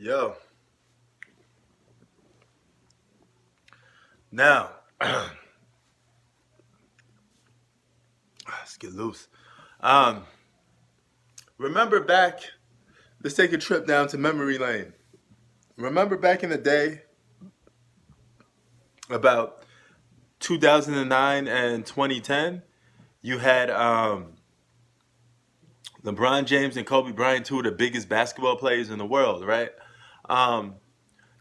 Yo, now let's get loose. Um, remember back? Let's take a trip down to memory lane. Remember back in the day, about 2009 and 2010, you had LeBron James and Kobe Bryant, two of the biggest basketball players in the world, right? Um,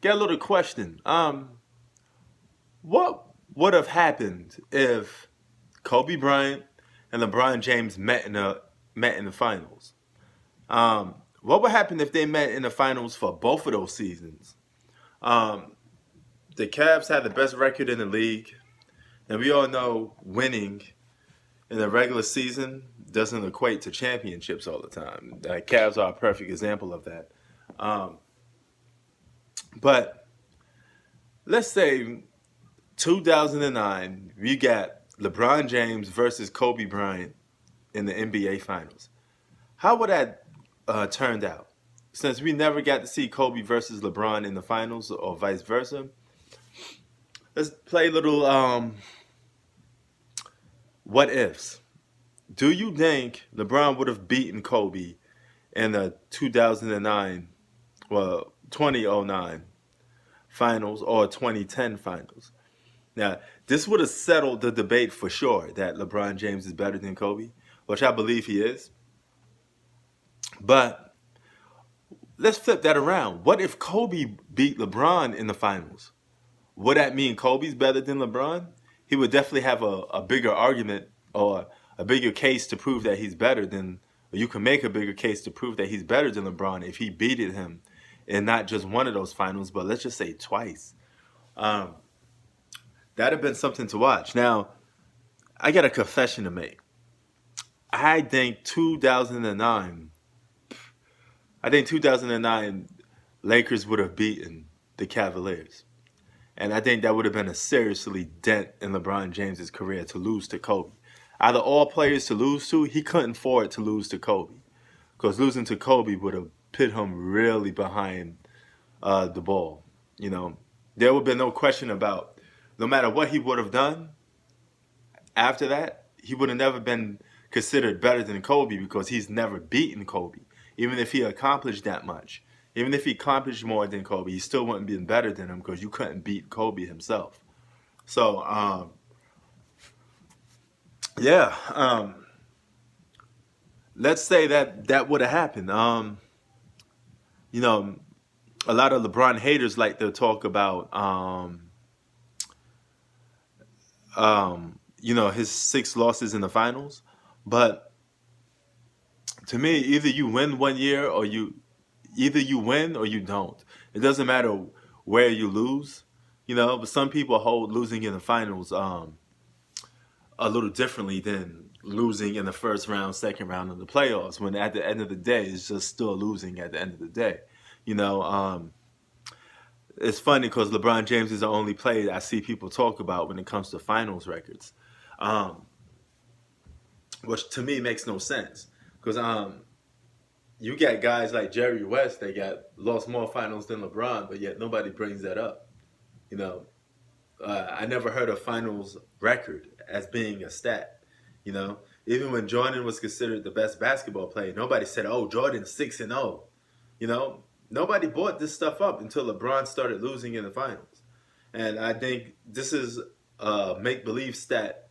Get a little question. What would have happened if Kobe Bryant and LeBron James met in the finals? What would happen if they met in the finals for both of those seasons? Um, the Cavs had the best record in the league, and we all know winning in the regular season doesn't equate to championships all the time. The Cavs are a perfect example of that. Um, but let's say 2009, we got LeBron James versus Kobe Bryant in the NBA Finals. How would that turned out? Since we never got to see Kobe versus LeBron in the finals or vice versa, let's play a little what ifs. Do you think LeBron would have beaten Kobe in the 2009, well, 2009 finals or 2010 finals? Now, this would have settled the debate for sure that LeBron James is better than Kobe, which I believe he is. But let's flip that around. What if Kobe beat LeBron in the finals? Would that mean Kobe's better than LeBron? He would definitely have a bigger argument or a bigger case to prove that he's better than, or you can make a bigger case to prove that he's better than LeBron if he beat him in not just one of those finals, but let's just say twice. Um, that'd have been something to watch. Now, I got a confession to make. I think 2009, I think 2009 Lakers would have beaten the Cavaliers. And I think that would have been a seriously dent in LeBron James's career to lose to Kobe. Out of all players to lose to, he couldn't afford to lose to Kobe. Because losing to Kobe would have put him really behind the ball. You know, there would have been no question about no matter what he would have done after that, he would have never been considered better than Kobe because he's never beaten Kobe. Even if he accomplished that much, even if he accomplished more than Kobe, he still wouldn't be better than him because you couldn't beat Kobe himself. So, yeah, let's say that would have happened. You know, a lot of LeBron haters like to talk about, his six losses in the finals. But to me, either you win or you don't. It doesn't matter where you lose, but some people hold losing in the finals a little differently than losing in the first round, second round of the playoffs. When at the end of the day, it's just still losing at the end of the day. You know, it's funny because LeBron James is the only player I see people talk about when it comes to finals records, um, which to me makes no sense because you got guys like Jerry West that got lost more finals than LeBron, but yet nobody brings that up. You know, I never heard a finals record as being a stat. You know, even when Jordan was considered the best basketball player, nobody said, "Oh, Jordan's 6-0." You know, nobody brought this stuff up until LeBron started losing in the finals, and I think this is a make believe stat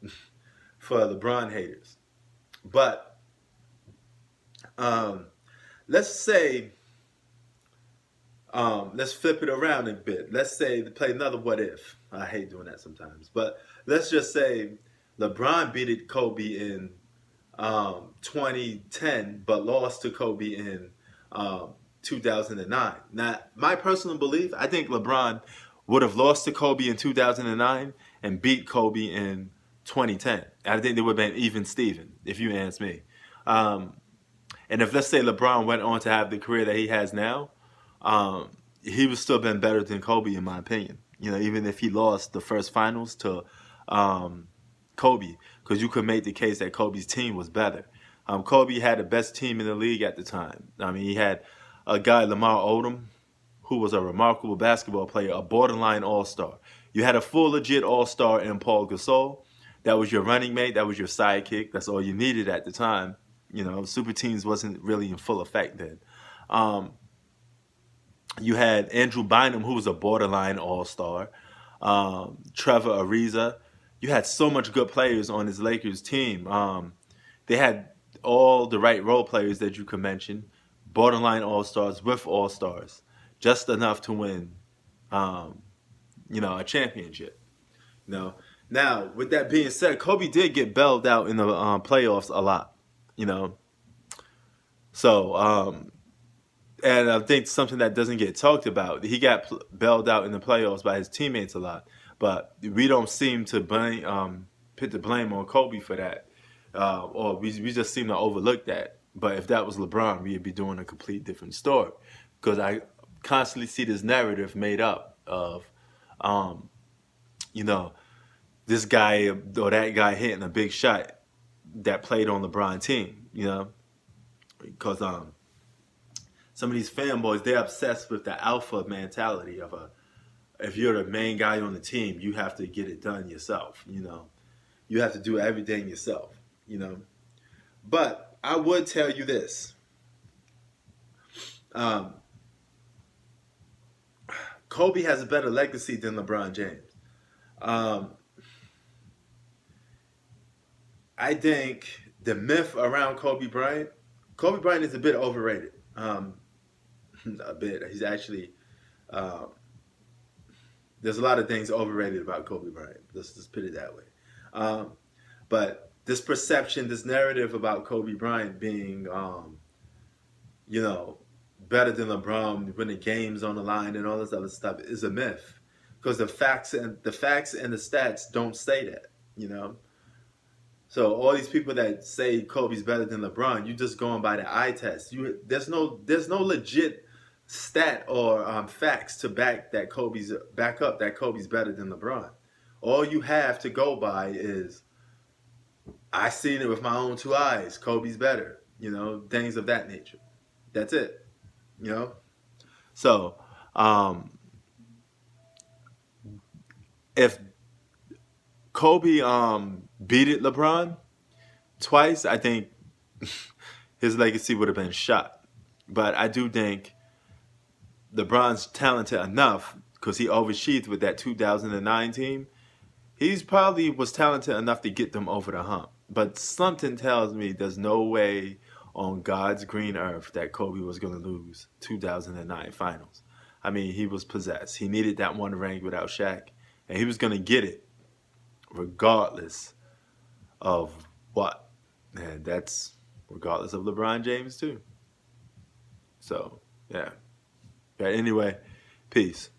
for LeBron haters. But um, let's say let's flip it around a bit. Let's say play another what if. I hate doing that sometimes, but let's just say LeBron beat Kobe in 2010, but lost to Kobe in 2009. Now, my personal belief, I think LeBron would have lost to Kobe in 2009 and beat Kobe in 2010. I think they would have been even Steven, if you ask me. Um, and if let's say LeBron went on to have the career that he has now, um, he would still been better than Kobe in my opinion. Even if he lost the first finals to um, Kobe, because you could make the case that Kobe's team was better. Kobe had the best team in the league at the time. I mean, he had a guy Lamar Odom who was a remarkable basketball player, a borderline all-star. You had a full legit all-star in Paul Gasol. That was your running mate. That was your sidekick. That's all you needed at the time. You know, super teams wasn't really in full effect then. Um, you had Andrew Bynum, who was a borderline all-star. Trevor Ariza. You had so much good players on this Lakers team. They had all the right role players that you could mention, borderline all-stars with all-stars, just enough to win, um, a championship. You know. Now, with that being said, Kobe did get bailed out in the playoffs a lot. You know, so and I think something that doesn't get talked about, he got bailed out in the playoffs by his teammates a lot, but we don't seem to put the blame on Kobe for that, or we just seem to overlook that. But if that was LeBron, we'd be doing a complete different story, because I constantly see this narrative made up of, um, you know, this guy or that guy hitting a big shot that played on LeBron team, because some of these fanboys, they're obsessed with the alpha mentality of if you're the main guy on the team, you have to get it done yourself. You have to do everything yourself. But I would tell you this: um, Kobe has a better legacy than LeBron James. Um, I think the myth around Kobe Bryant is a bit overrated. A bit. He's actually um, there's a lot of things overrated about Kobe Bryant. Let's just put it that way. Um, but this perception, this narrative about Kobe Bryant being, you know, better than LeBron, winning games on the line and all this other stuff is a myth, because the facts and the stats don't say that. You know, so all these people that say Kobe's better than LeBron, you just going by the eye test. There's no legit stat or facts to back up that Kobe's better than LeBron. All you have to go by is, I seen it with my own two eyes. Kobe's better. Things of that nature. That's it. You know. So if Kobe beat it LeBron twice, I think his legacy would have been shot. But I do think LeBron's talented enough, because he overachieved with that 2009 team. He's probably was talented enough to get them over the hump. But something tells me there's no way on God's green earth that Kobe was going to lose 2009 finals. I mean, he was possessed. He needed that one ring without Shaq, and he was going to get it regardless of what. And that's regardless of LeBron James too. So, yeah. But anyway, peace.